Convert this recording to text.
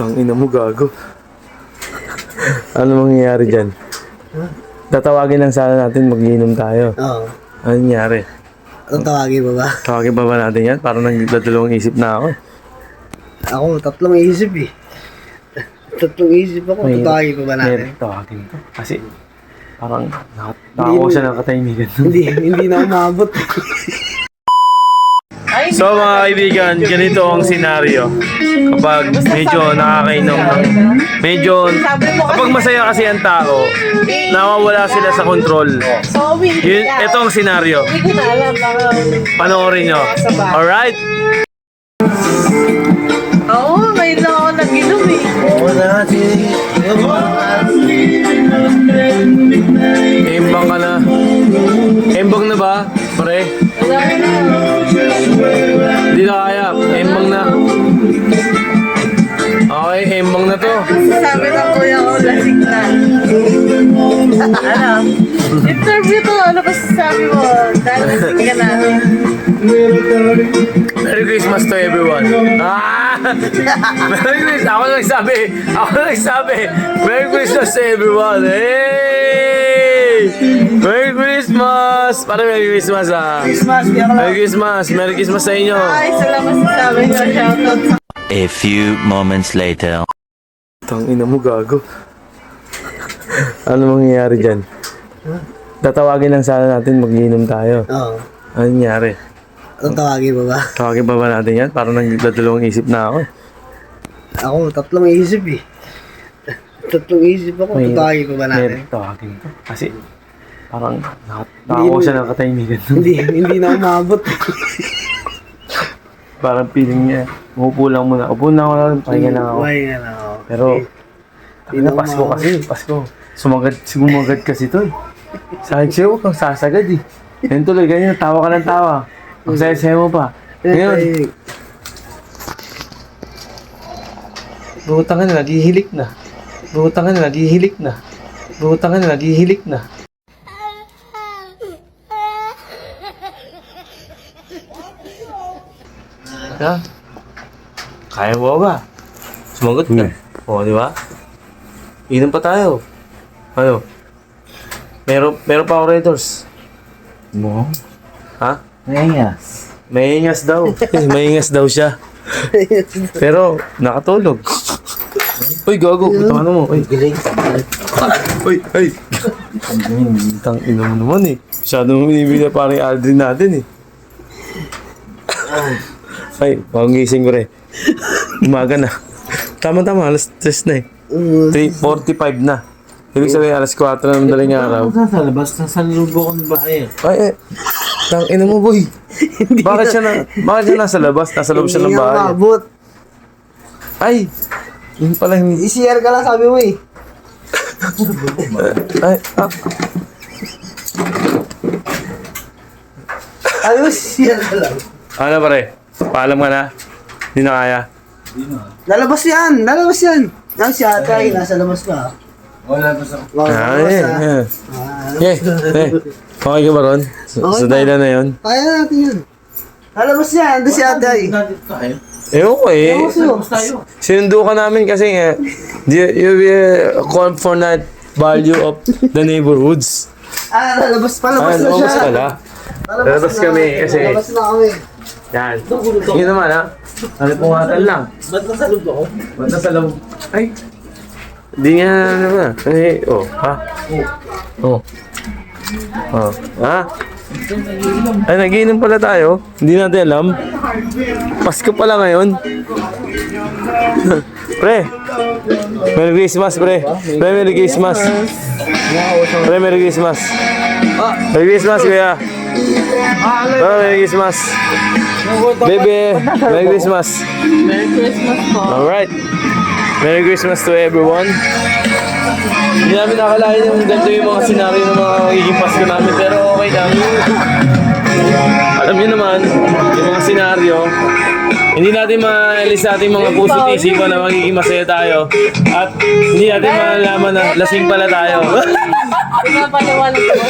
Tangina mo, gago. Ano mangyayari dyan? Tatawagin lang sana natin, mag-iinom tayo. Oo. Ano nangyari? Tawagin mo ba? Tawagin ba natin yan? Parang nagdadalawang isip na ako. Ako, tatlong isip eh. Tatlong isip ako, tawagin pa ba natin? Tawagin ko. Kasi parang nakakuha siya ng katahimikan. Hindi na umabot. So mga kaibigan, ganito ang senaryo. Kapag medyo nakakainom ng kapag masaya kasi ang tao, nawawala sila sa control. Ito ang senaryo. Hindi ko na alam. Panoorin nyo. Alright? Oo, ngayon lang ako nag-inom eh. Embang ka na. Embang na ba? Pre? Wala na. Hindi na kaya. Embang na. Okay, embang na to. Sabi ng kuya ko, lasing na. Ano? Interview to, ano ba sabi mo? Dahil lasing ka na. Merry Christmas to everyone. Merry Christmas. Ako nagsabi. Merry Christmas to everyone. Hey! Merry Christmas! Para Merry Christmas Merry Christmas. Merry Christmas sa inyo. Ay, salamat sa sabi nyo. Shoutout sa A few moments later. Tangina mo, gago. Ano mangyayari dyan? Tatawagin lang sana natin, mag-iinom tayo. Oo. Ano nangyari? Tawagin mo ba? Tawagin ba natin yan? Parang nagdadalawang isip na ako. Ako, tatlong isip eh. Tatlong isip ako, tawagin pa ba natin? Tawagin ko. Kasi parang nakakuha siya ng katahimikan. Hindi na umabot. Parang feeling niya, umupo lang muna. Upo na ako lang, pahinga lang ako. Pahinga lang ako. Pero, Pasko kasi, Pasko. Sumagad kasi to eh. Sabi sa'yo, huwag kang sasagad eh. Yan tuloy, ganyan, tawa ka ng tawa. Ang saya-saya mo pa. Ngayon, butang ka na, naghihilik na. Butang ka na, naghihilik na. Butang ka na, naghihilik na. Ha? Kaya mo ba? Sumagot ka. Oo, di ba? Inom pa tayo. Ano? Meron pa orators. Mo? Ha? Ngayas. Maingas daw. Maingas daw siya. Pero, nakatulog. Uy, gago. Ito ano mo. Uy. Uy, ay. Tang ina mo naman eh. Masyado mo binibigyan parang Aldrin natin eh. Ay, pangising ko rin. Umaga na. Tama-tama, alas 3 na eh. 3:45 na. Ibig sabihin, alas 4 na ng daling araw. Sa labas, nasa loob ako ng bahay. Ay, tang ina mo, boy. Bakit siya nasa labas? Nasa loob siya ng Hindi na bahay. umabot. Ay, yun pala hindi. I-share ka lang sabi mo eh. Ay, Ano, share ka lang. Ano pare? Paalam ka na? Hindi na kaya? Lalabas yan! Nang si ate ay nasa labas pa. Wala pa sa... Okay ka ba ron? Sa dahilan na yun? Kaya natin yun. Lalabas yan! Doon si ate ay. Ewan ko eh. tayo. Sinundo ka namin kasi you call for that value of the neighborhoods. Lalabas pa na Lumabas siya. pala. Lalabas kami kasi. Lalabas na kami. Yan. Sige naman ha. Ano pungatan lang. Ba't nasa loob ako? Ba't nasa loob? Ay. Hindi nga naman. Ay, oh. Ha? Oh. Oh. Ha? Ay, nagiinom pala tayo. Hindi natin alam. Pasko pala ngayon. Pre. Merry Christmas, pre. Pre, Merry Christmas. Pre, Merry Christmas. Merry Christmas, kuya. Pre, Merry Christmas. Baby, Merry Christmas. Merry Christmas po. Alright. Merry Christmas to everyone. Hindi namin nakalain yung ganito yung mga senaryo ng mga magiging Pasko namin. Pero okay lang. Alam niyo naman, yung mga senaryo, hindi natin maalis sa ating mga puso't isipan na magiging masaya tayo. At hindi natin malalaman na lasing pala tayo. Pinapaliwanag ko.